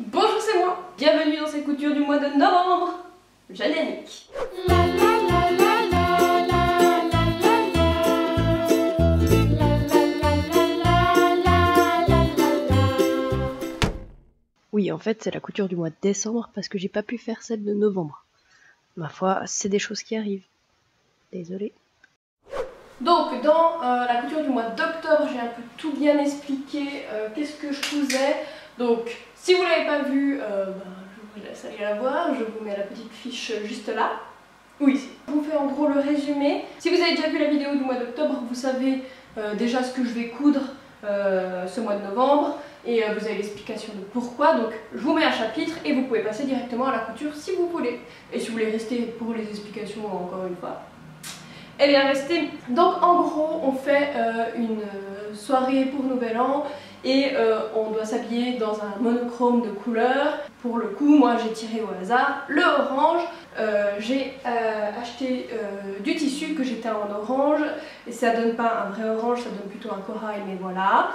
Bonjour, c'est moi. Bienvenue dans cette couture du mois de novembre. Générique. Oui, en fait, c'est la couture du mois de décembre parce que j'ai pas pu faire celle de novembre. Ma foi, c'est des choses qui arrivent. Désolée. Donc, dans la couture du mois d'octobre, j'ai un peu tout bien expliqué qu'est-ce que je cousais. Donc, si vous ne l'avez pas vu, je vous laisse aller la voir. Je vous mets la petite fiche juste là. Oui, je vous fais en gros le résumé. Si vous avez déjà vu la vidéo du mois d'octobre, vous savez déjà ce que je vais coudre ce mois de novembre. Et vous avez l'explication de pourquoi. Donc, je vous mets un chapitre et vous pouvez passer directement à la couture si vous voulez. Et si vous voulez rester pour les explications encore une fois, eh bien restez. Donc en gros on fait une soirée pour Nouvel An et on doit s'habiller dans un monochrome de couleurs. Pour le coup moi j'ai tiré au hasard le orange. J'ai acheté du tissu que j'ai teint en orange et ça donne pas un vrai orange, ça donne plutôt un corail, mais voilà,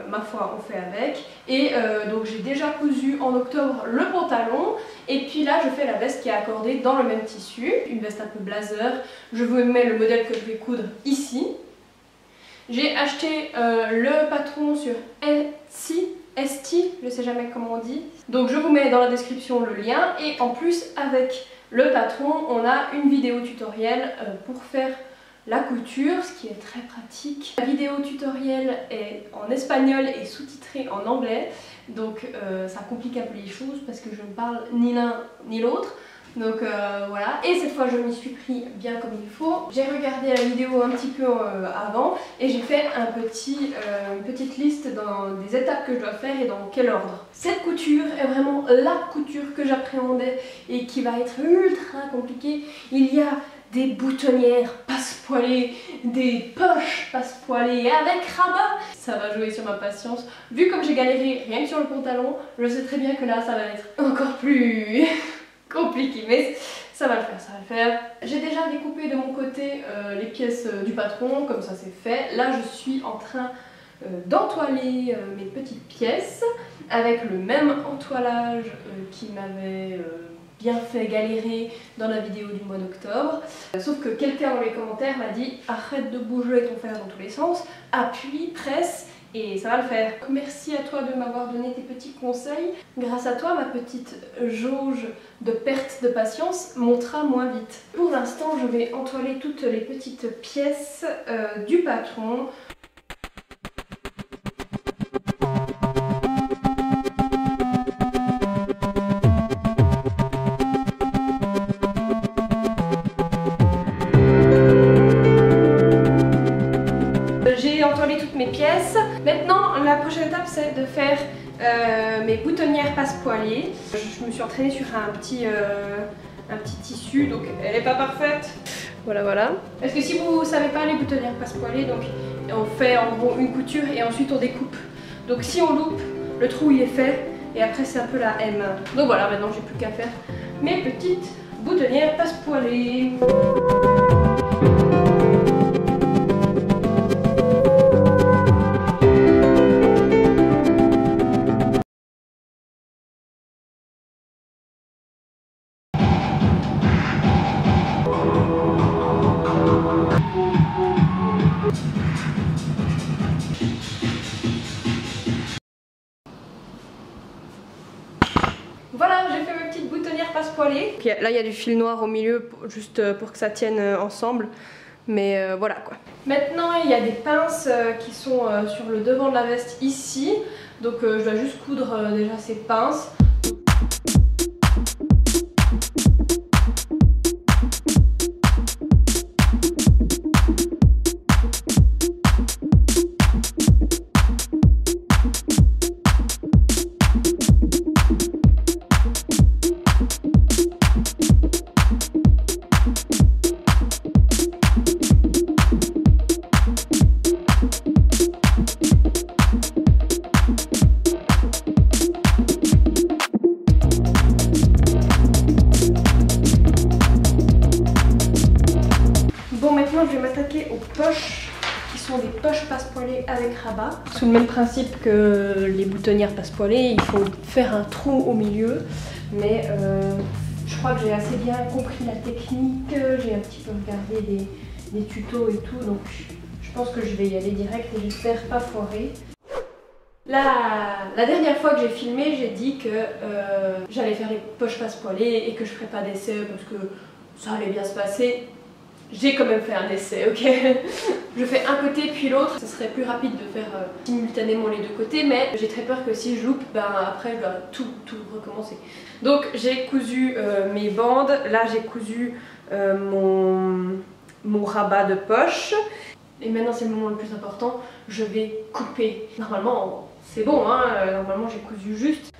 ma foi on fait avec. Et donc j'ai déjà cousu en octobre le pantalon et puis là je fais la veste qui est accordée dans le même tissu, une veste un peu blazer. Je vous mets le modèle que je vais coudre ici. J'ai acheté le patron sur Etsy, je sais jamais comment on dit. Donc je vous mets dans la description le lien et en plus avec le patron on a une vidéo tutoriel pour faire la couture, ce qui est très pratique. La vidéo tutoriel est en espagnol et sous-titrée en anglais, donc ça complique un peu les choses parce que je ne parle ni l'un ni l'autre. Donc voilà, et cette fois je m'y suis pris bien comme il faut. J'ai regardé la vidéo un petit peu avant et j'ai fait une petite liste des étapes que je dois faire et dans quel ordre. Cette couture est vraiment la couture que j'appréhendais et qui va être ultra compliquée. Il y a des boutonnières passepoilées, des poches passepoilées avec rabat. Ça va jouer sur ma patience. Vu comme j'ai galéré rien que sur le pantalon, je sais très bien que là ça va être encore plus compliqué, mais ça va le faire, ça va le faire. J'ai déjà découpé de mon côté les pièces du patron, comme ça c'est fait. Là je suis en train d'entoiler mes petites pièces avec le même entoilage qui m'avait bien fait galérer dans la vidéo du mois d'octobre. Sauf que quelqu'un dans les commentaires m'a dit arrête de bouger ton fer dans tous les sens, appuie, presse et ça va le faire. Merci à toi de m'avoir donné tes petits conseils. Grâce à toi, ma petite jauge de perte de patience montera moins vite. Pour l'instant, je vais entoiler toutes les petites pièces du patron. J'ai entoilé toutes mes pièces. Maintenant, la prochaine étape, c'est de faire mes boutonnières passe-poilier. Je me suis entraînée sur un petit tissu, donc elle n'est pas parfaite. Voilà, voilà. Parce que si vous ne savez pas les boutonnières passe-poilier, donc on fait en gros une couture et ensuite on découpe. Donc si on loupe, le trou il est fait et après c'est un peu la M. Donc voilà, maintenant j'ai plus qu'à faire mes petites boutonnières passe-poilier. Voilà, j'ai fait mes petites boutonnières passe-poilées. Puis là, il y a du fil noir au milieu, juste pour que ça tienne ensemble. Mais voilà quoi. Maintenant, il y a des pinces qui sont sur le devant de la veste ici. Donc je dois juste coudre déjà ces pinces. poches passepoilées avec rabat. Sous le même principe que les boutonnières passepoilées, il faut faire un trou au milieu. Mais je crois que j'ai assez bien compris la technique, j'ai un petit peu regardé des tutos et tout, donc je pense que je vais y aller direct et j'espère pas foirer. La dernière fois que j'ai filmé, j'ai dit que j'allais faire les poches passepoilées et que je ferais pas d'essai parce que ça allait bien se passer. J'ai quand même fait un essai, ok. Je fais un côté puis l'autre, ce serait plus rapide de faire simultanément les deux côtés, mais j'ai très peur que si je loupe, ben après je dois tout recommencer. Donc j'ai cousu mes bandes, là j'ai cousu mon rabat de poche. Et maintenant c'est le moment le plus important, je vais couper. Normalement c'est bon, hein, normalement j'ai cousu juste.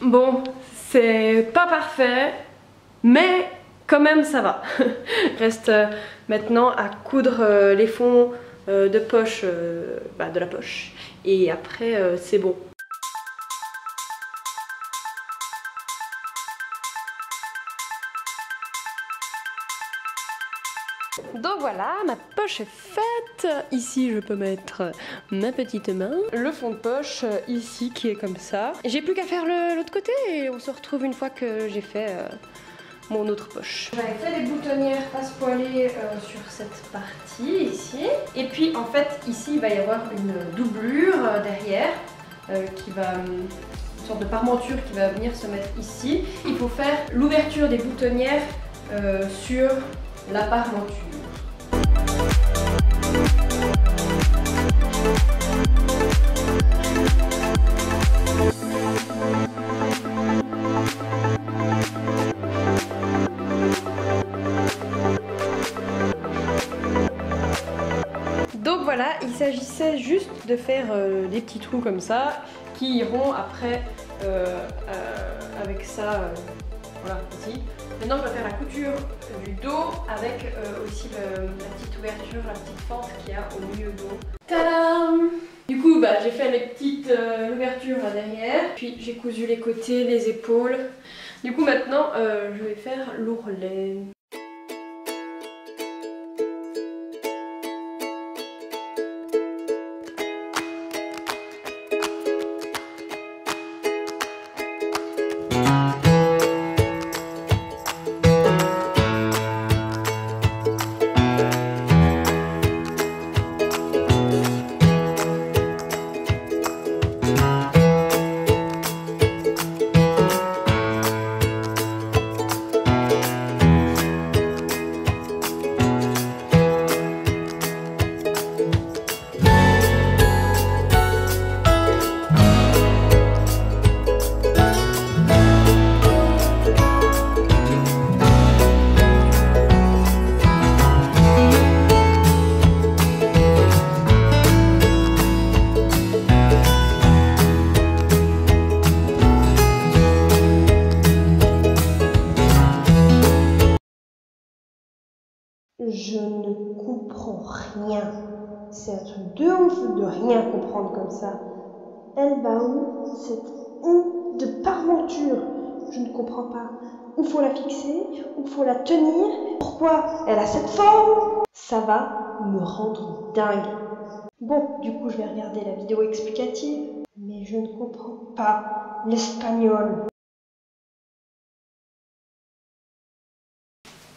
Bon, c'est pas parfait, mais quand même ça va. Reste maintenant à coudre les fonds de poche, de la poche. Et après c'est bon. Donc voilà, ma poche est faite. Ici je peux mettre ma petite main. Le fond de poche ici qui est comme ça. J'ai plus qu'à faire l'autre côté et on se retrouve une fois que j'ai fait mon autre poche. J'avais fait des boutonnières passepoilées sur cette partie ici. Et puis en fait ici il va y avoir une doublure derrière qui va... une sorte de parmenture qui va venir se mettre ici. Il faut faire l'ouverture des boutonnières sur la parmenture. Donc voilà, il s'agissait juste de faire des petits trous comme ça qui iront après avec ça, voilà, ici. Maintenant je vais faire la couture du dos avec aussi la petite ouverture, la petite fente qu'il y a au milieu dos. Tadam! Du coup j'ai fait les petites ouvertures là derrière, puis j'ai cousu les côtés, les épaules. Du coup maintenant je vais faire l'ourlet. Je ne comprends rien. C'est un truc de ouf de rien comprendre comme ça. Elle va où cette onde de parmenture? Je ne comprends pas. Où faut la fixer? Où faut la tenir? Pourquoi elle a cette forme? Ça va me rendre dingue. Bon, du coup je vais regarder la vidéo explicative. Mais je ne comprends pas l'espagnol.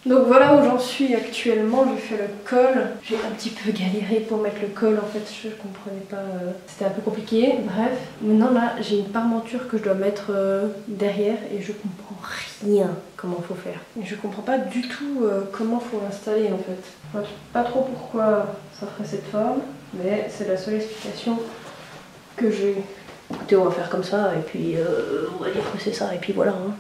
Donc voilà où j'en suis actuellement, j'ai fait le col. J'ai un petit peu galéré pour mettre le col, en fait je comprenais pas, c'était un peu compliqué. Bref, maintenant là j'ai une parmenture que je dois mettre derrière et je comprends rien comment faut faire. Et je comprends pas du tout comment faut l'installer en fait. Enfin, je sais pas trop pourquoi ça ferait cette forme, mais c'est la seule explication que j'ai. Écoutez, on va faire comme ça et puis on va dire que c'est ça et puis voilà. Hein.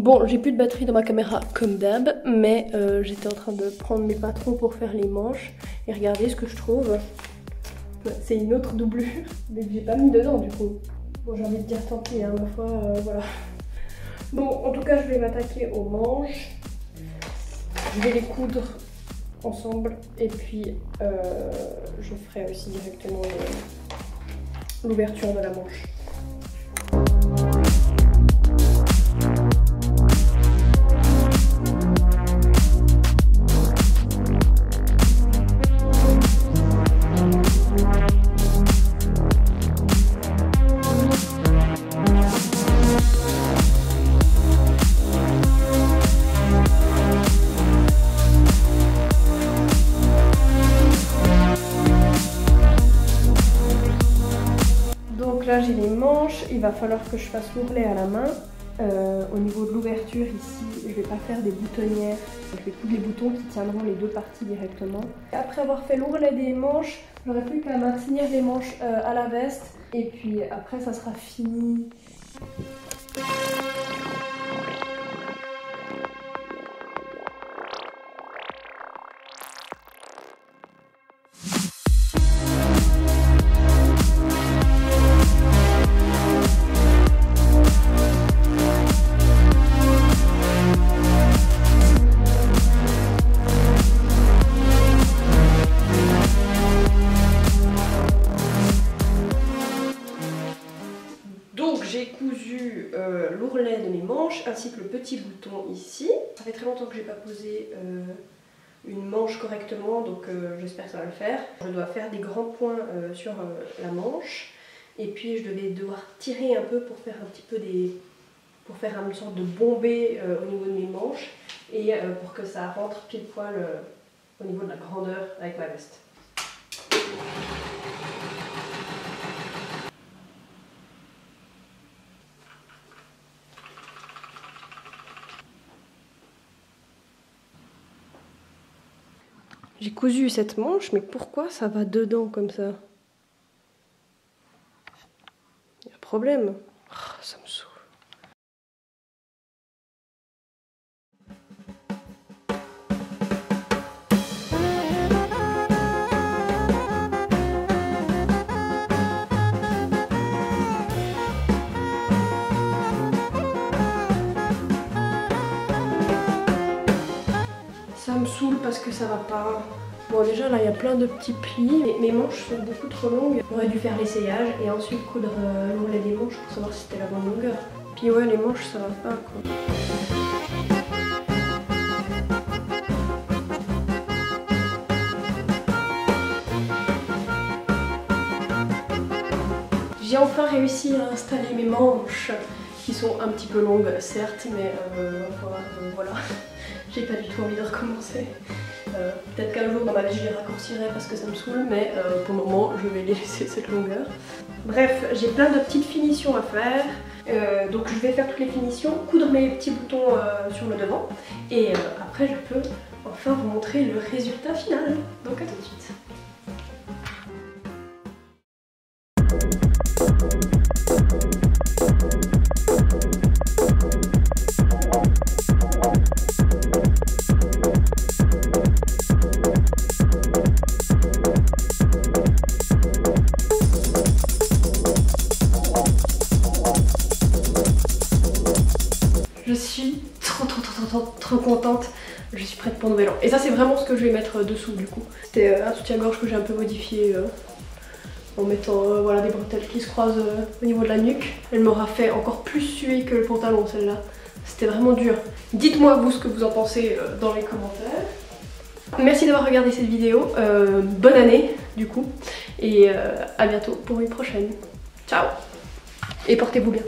Bon, j'ai plus de batterie dans ma caméra comme d'hab, mais j'étais en train de prendre mes patrons pour faire les manches. Et regardez ce que je trouve. C'est une autre doublure, mais que j'ai pas mis dedans du coup. Bon, j'ai envie de dire tant pis, hein, ma foi, voilà. Bon, en tout cas, je vais m'attaquer aux manches. Je vais les coudre ensemble et puis je ferai aussi directement l'ouverture de la manche. Là j'ai les manches, il va falloir que je fasse l'ourlet à la main. Au niveau de l'ouverture ici, je vais pas faire des boutonnières, je vais coudre les boutons qui tiendront les deux parties directement. Après avoir fait l'ourlet des manches, j'aurai plus qu'à maintenir les manches à la veste et puis après ça sera fini. J'ai cousu l'ourlet de mes manches ainsi que le petit bouton ici. Ça fait très longtemps que j'ai pas posé une manche correctement, donc j'espère que ça va le faire. Je dois faire des grands points sur la manche et puis je vais devoir tirer un peu pour faire un petit peu pour faire une sorte de bombée au niveau de mes manches et pour que ça rentre pile poil au niveau de la grandeur avec ma veste. J'ai cousu cette manche, mais pourquoi ça va dedans comme ça? Il y a un problème. Oh, ça me saoule. Ça me saoule parce que ça va pas. Bon, déjà là il y a plein de petits plis. Mes manches sont beaucoup trop longues. J'aurais dû faire l'essayage et ensuite coudre l'ourlet des manches pour savoir si c'était la bonne longueur. Puis ouais, les manches ça va pas quoi. J'ai enfin réussi à installer mes manches qui sont un petit peu longues certes, mais voilà. J'ai pas du tout envie de recommencer. Peut-être qu'un jour dans ma vie je les raccourcirai parce que ça me saoule, mais pour le moment je vais les laisser cette longueur. Bref, j'ai plein de petites finitions à faire. Donc je vais faire toutes les finitions, coudre mes petits boutons sur le devant. Et après je peux enfin vous montrer le résultat final. Donc à tout de suite. Je suis trop contente, je suis prête pour Nouvel An. Et ça c'est vraiment ce que je vais mettre dessous du coup. C'était un soutien-gorge que j'ai un peu modifié en mettant voilà, des bretelles qui se croisent au niveau de la nuque. Elle m'aura fait encore plus suer que le pantalon celle-là. C'était vraiment dur. Dites-moi vous ce que vous en pensez dans les commentaires. Merci d'avoir regardé cette vidéo, bonne année du coup, et à bientôt pour une prochaine. Ciao et portez-vous bien.